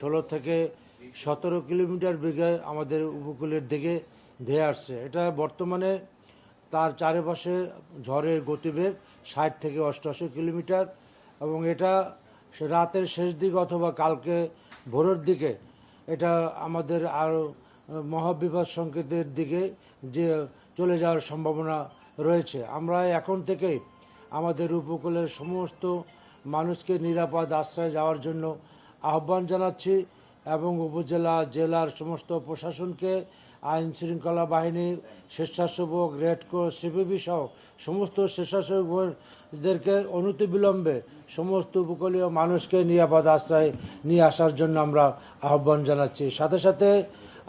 থেকে 17 কিলোমিটার বেগে আমাদের উপকূলের দিকে ধেয়ে আসছে। এটা বর্তমানে তার চারিপাশে ঝড়ের গতিবেগ 60 থেকে 88 কিলোমিটার, এবং এটা রাতের শেষ দিকে অথবা কালকে ভোরের দিকে এটা আমাদের আরও মহাবিপদ সংকেতের দিকে যে চলে যাওয়ার সম্ভাবনা রয়েছে। আমরা এখন থেকেই আমাদের উপকূলের সমস্ত মানুষকে নিরাপদ আশ্রয়ে যাওয়ার জন্য আহ্বান জানাচ্ছি, এবং উপজেলা জেলার সমস্ত প্রশাসনকে, আইন শৃঙ্খলা বাহিনী, স্বেচ্ছাসেবক, রেডক্রস, সিপিবি সহ সমস্ত স্বেচ্ছাসেবকদেরকে অনতিবিলম্বে সমস্ত উপকূলীয় মানুষকে নিরাপদ আশ্রয়ে নিয়ে আসার জন্য আমরা আহ্বান জানাচ্ছি। সাথে সাথে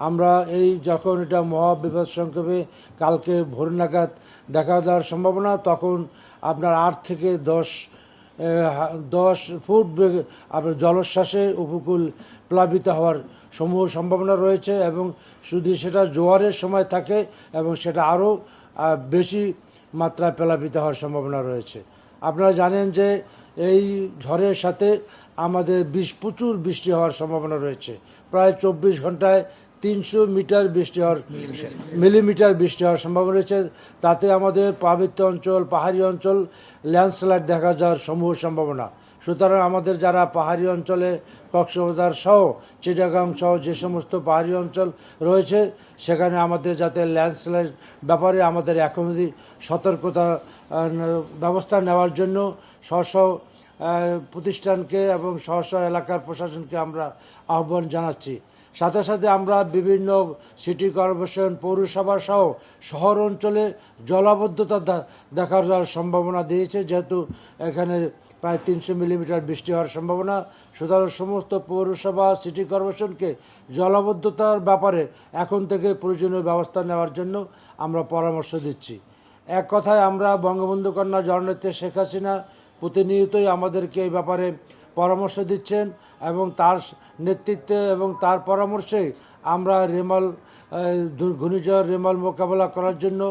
আমরা এই যখন এটা মহাবিপদ সংক্ষেপে কালকে ভোর নাগাদ দেখা দেওয়ার সম্ভাবনা, তখন আপনার 8 থেকে 10 ফুট বেগে আপনার জলোচ্ছ্বাসে উপকূল প্লাবিত হওয়ার সমূহ সম্ভাবনা রয়েছে, এবং শুধু সেটা জোয়ারের সময় থাকে এবং সেটা আরও বেশি মাত্রায় প্লাবিত হওয়ার সম্ভাবনা রয়েছে। আপনারা জানেন যে এই ঝড়ের সাথে আমাদের প্রচুর বৃষ্টি হওয়ার সম্ভাবনা রয়েছে। প্রায় 24 ঘন্টায় 300 মিলিমিটার বৃষ্টি হওয়ার সম্ভাবনা রয়েছে। তাতে আমাদের পার্বত্য অঞ্চল, পাহাড়ি অঞ্চল ল্যান্ডস্লাইড দেখা যাওয়ার সমূহ সম্ভাবনা। সুতরাং আমাদের যারা পাহাড়ি অঞ্চলে কক্সবাজার সহ চিটাগাং সহ যে সমস্ত পাহাড়ি অঞ্চল রয়েছে, সেখানে আমাদের যাতে ল্যান্ডস্লাইড ব্যাপারে আমাদের এখনই সতর্কতা ব্যবস্থা নেওয়ার জন্য স্ব প্রতিষ্ঠানকে এবং স্ব এলাকার প্রশাসনকে আমরা আহ্বান জানাচ্ছি। সাথে সাথে আমরা বিভিন্ন সিটি কর্পোরেশন, পৌরসভা সহ শহর অঞ্চলে জলাবদ্ধতা দেখার সম্ভাবনা দিয়েছে, যেহেতু এখানে প্রায় 300 মিলিমিটার বৃষ্টি হওয়ার সম্ভাবনা। সুতরাং সমস্ত পৌরসভা, সিটি কর্পোরেশনকে জলাবদ্ধতার ব্যাপারে এখন থেকে প্রয়োজনীয় ব্যবস্থা নেওয়ার জন্য আমরা পরামর্শ দিচ্ছি। এক কথায় আমরা বঙ্গবন্ধু কন্যা জননেত্রী শেখ হাসিনা প্রতিনিয়তই আমাদেরকে এই ব্যাপারে পরামর্শ দিচ্ছেন, এবং তার নেতৃত্বে এবং তার পরামর্শে আমরা ঘূর্ণিঝড় রেমাল মোকাবেলা করার জন্য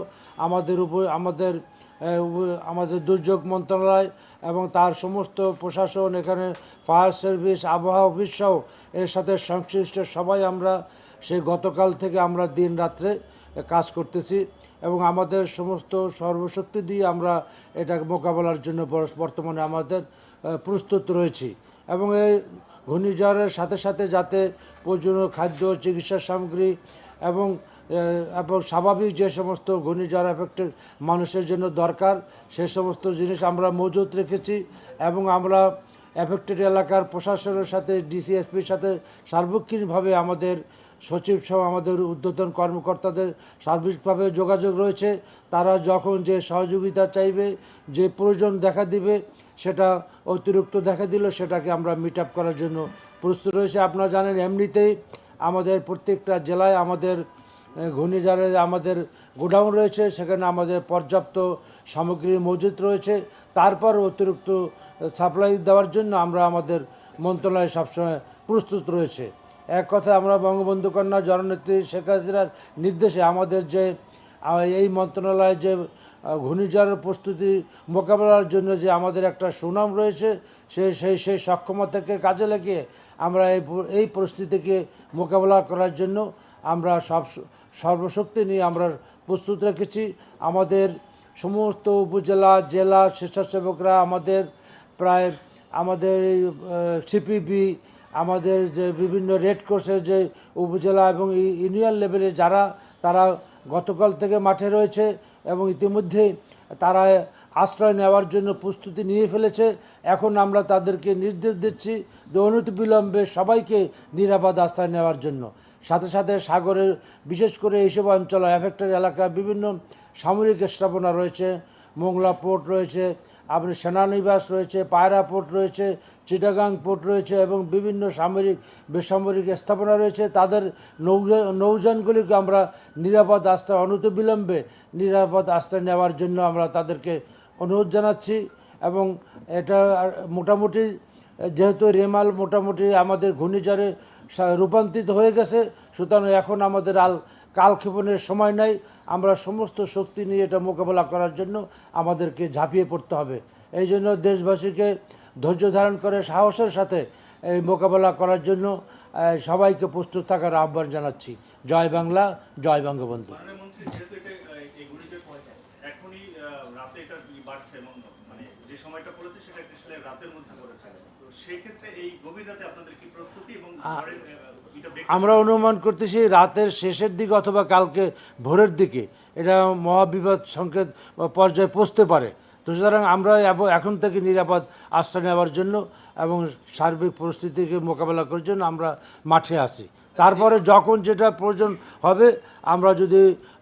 আমাদের দুর্যোগ মন্ত্রণালয় এবং তার সমস্ত প্রশাসন, এখানে ফায়ার সার্ভিস, আবহাওয়া অফিস সহ এর সাথে সংশ্লিষ্ট সবাই আমরা সেই গতকাল থেকে আমরা দিন রাত্রে কাজ করতেছি, এবং আমাদের সমস্ত সর্বশক্তি দিয়ে আমরা এটা মোকাবেলার জন্য বর্তমানে আমাদের প্রস্তুত রয়েছি। এবং এই ঘূর্ণিঝড়ের সাথে সাথে যাতে প্রয়োজনীয় খাদ্য, চিকিৎসা সামগ্রী এবং স্বাভাবিক যে সমস্ত ঘূর্ণিঝড় এফেক্টেড মানুষের জন্য দরকার সে সমস্ত জিনিস আমরা মজুত রেখেছি, এবং আমরা এফেক্টেড এলাকার প্রশাসনের সাথে, ডিসিএসপির সাথে সার্বক্ষণিকভাবে আমাদের সচিব সহ আমাদের ঊর্ধ্বতন কর্মকর্তাদের সার্বিকভাবে যোগাযোগ রয়েছে। তারা যখন যে সহযোগিতা চাইবে, যে প্রয়োজন দেখা দিবে, সেটা অতিরিক্ত দেখা দিল সেটাকে আমরা মিট আপ করার জন্য প্রস্তুত রয়েছে। আপনারা জানেন এমনিতেই আমাদের প্রত্যেকটা জেলায় আমাদের ঘূর্ণিঝড়ে আমাদের গোডাউন রয়েছে, সেখানে আমাদের পর্যাপ্ত সামগ্রী মজুত রয়েছে। তারপর অতিরিক্ত সাপ্লাই দেওয়ার জন্য আমরা আমাদের মন্ত্রণালয় সবসময় প্রস্তুত রয়েছে। এক কথা আমরা বঙ্গবন্ধু কন্যা জননেত্রী শেখ হাসিনার নির্দেশে আমাদের যে এই মন্ত্রণালয়ে যে ঘূর্ণিঝড়ের প্রস্তুতি মোকাবেলার জন্য যে আমাদের একটা সুনাম রয়েছে, সেই সক্ষমতাকে কাজে লাগিয়ে আমরা এই পরিস্থিতিকে মোকাবেলা করার জন্য আমরা সর্বশক্তি নিয়ে আমরা প্রস্তুত রেখেছি। আমাদের সমস্ত উপজেলা, জেলা স্বেচ্ছাসেবকরা, আমাদের সিপিবি, আমাদের যে বিভিন্ন রেড ক্রসের যে উপজেলা এবং ইউনিয়ন লেভেলে তারা গতকাল থেকে মাঠে রয়েছে, এবং ইতিমধ্যে তারা আশ্রয় নেওয়ার জন্য প্রস্তুতি নিয়ে ফেলেছে। এখন আমরা তাদেরকে নির্দেশ দিচ্ছি যে অনতিবিলম্বে সবাইকে নিরাপদ আশ্রয় নেওয়ার জন্য। সাথে সাথে সাগরের, বিশেষ করে এইসব অঞ্চল এফেক্টেড এলাকায় বিভিন্ন সামরিক স্থাপনা রয়েছে, মোংলা পোর্ট রয়েছে, আপনার সেনানিবাস রয়েছে, পায়রা পোর্ট রয়েছে, চিটাগাং পোর্ট রয়েছে, এবং বিভিন্ন সামরিক বেসামরিক স্থাপনা রয়েছে। তাদের নৌযানগুলিকে আমরা নিরাপদ আশ্রয়, অনতিবিলম্বে নিরাপদ আশ্রয় নেওয়ার জন্য আমরা তাদেরকে অনুরোধ জানাচ্ছি। এবং এটা মোটামুটি যেহেতু রেমাল মোটামুটি আমাদের ঘূর্ণিঝড়ে রূপান্তরিত হয়ে গেছে, সুতরাং এখন আমাদের কালক্ষেপণের সময় নাই। আমরা সমস্ত শক্তি নিয়ে এটা মোকাবেলা করার জন্য আমাদেরকে ঝাঁপিয়ে পড়তে হবে। এই জন্য দেশবাসীকে ধৈর্য ধারণ করে সাহসের সাথে এই মোকাবেলা করার জন্য সবাইকে প্রস্তুত থাকার আহ্বান জানাচ্ছি। জয় বাংলা, জয় বঙ্গবন্ধু। প্রধানমন্ত্রী যেহেতু এই ঘূর্ণিঝড় এখনই রাতে এটা বাড়ছে, মানে যে সময়টা পড়েছে সেটা আসলে রাতের মধ্যে পড়েছে, তো সেই ক্ষেত্রে এই গভীর রাতে আপনাদের কি প্রস্তুতি এবং আমরা অনুমান করতেছি রাতের শেষের দিকে অথবা কালকে ভোরের দিকে এটা মহাবিপদ সংকেত পর্যায়ে পৌঁছতে পারে। তো সুতরাং আমরা এখন থেকে নিরাপদ আশ্রয় নেওয়ার জন্য এবং সার্বিক পরিস্থিতিকে মোকাবেলা করার জন্য আমরা মাঠে আছি। তারপরে যখন যেটা প্রয়োজন হবে আমরা যদি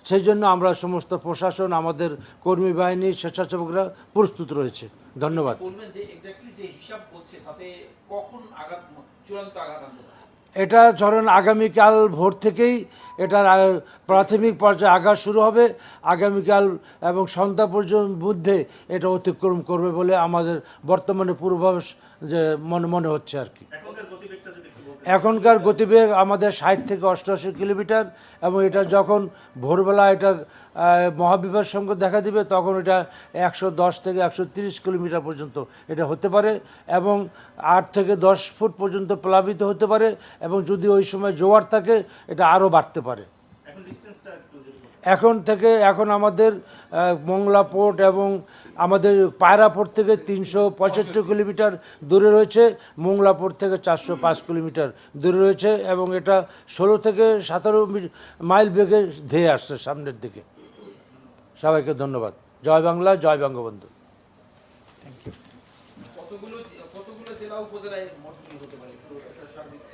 সেই জন্য আমরা সমস্ত প্রশাসন, আমাদের কর্মী বাহিনী, স্বেচ্ছাসেবকরা প্রস্তুত রয়েছে। ধন্যবাদ। এটা ধরেন আগামীকাল ভোর থেকেই এটার প্রাথমিক পর্যায়ে আঘাত শুরু হবে। আগামীকাল এবং সন্ধ্যা পর্যন্ত মধ্যে এটা অতিক্রম করবে বলে আমাদের বর্তমানে পূর্বাভাস যে মনে হচ্ছে আর কি। এখনকার গতিবেগ আমাদের 60 থেকে 88 কিলোমিটার, এবং এটা যখন ভোরবেলা এটা মহাবিপদ সংকেত দেখা দিবে তখন এটা 110 থেকে 130 কিলোমিটার পর্যন্ত এটা হতে পারে, এবং 8 থেকে 10 ফুট পর্যন্ত প্লাবিত হতে পারে, এবং যদি ওই সময় জোয়ার থাকে এটা আরও বাড়তে পারে। এখন আমাদের মংলা পোর্ট এবং আমাদের পায়রা পোর্ট থেকে 365 কিলোমিটার দূরে রয়েছে, মংলা পোর্ট থেকে 405 কিলোমিটার দূরে রয়েছে, এবং এটা 16 থেকে 17 মাইল বেগে ধেয়ে আসছে সামনের দিকে। সবাইকে ধন্যবাদ। জয় বাংলা, জয় বঙ্গবন্ধু।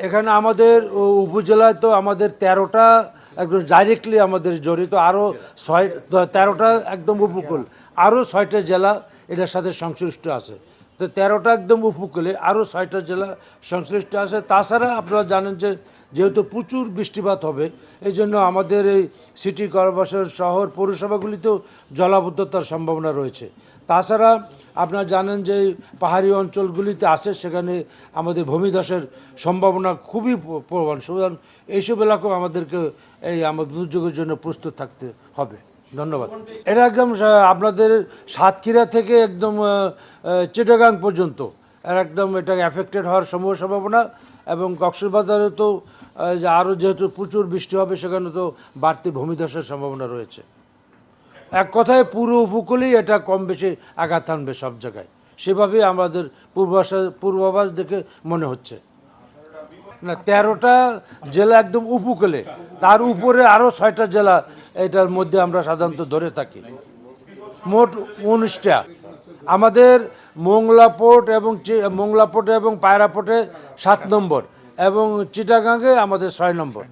এখানে আমাদের উপজেলায় তো আমাদের 13টা একদম ডাইরেক্টলি আমাদের জড়িত, আরও 13টা একদম উপকূল, আরও 6টা জেলা এটার সাথে সংশ্লিষ্ট আছে। তো 13টা একদম উপকূলে আরও 6টা জেলা সংশ্লিষ্ট আছে। তাছাড়া আপনারা জানেন যে যেহেতু প্রচুর বৃষ্টিপাত হবে, এই জন্য আমাদের এই সিটি কর্পোরেশন, শহর, পৌরসভাগুলিতেও জলাবদ্ধতার সম্ভাবনা রয়েছে। তাছাড়া আপনারা জানেন যে পাহাড়ি অঞ্চলগুলিতে আছে, সেখানে আমাদের ভূমিধসের সম্ভাবনা খুবই প্রবল। সুতরাং এইসব এলাকাও আমাদেরকে আমাদের দুর্যোগের জন্য প্রস্তুত থাকতে হবে। ধন্যবাদ। এটা একদম আপনাদের সাতক্ষীরা থেকে একদম চিটাগাং পর্যন্ত একদম এটা এফেক্টেড হওয়ার সম্ভাবনা, এবং কক্সবাজারে তো আরও যেহেতু প্রচুর বৃষ্টি হবে সেখানে তো বাড়তি ভূমিধসের সম্ভাবনা রয়েছে। এক কথায় পুরো উপকূলেই এটা কম বেশি আঘাত আনবে সব জায়গায়, সেভাবেই আমাদের পূর্বাভাস দেখে মনে হচ্ছে। না, 13টা জেলা একদম উপকূলে, তার উপরে আরও 6টা জেলা এটার মধ্যে আমরা সাধারণত ধরে থাকি। মোট 19টা। আমাদের মংলা পোর্ট এবং পায়রা পোর্টে 7 নম্বর, এবং চিটাগাংয়ে আমাদের 6 নম্বর।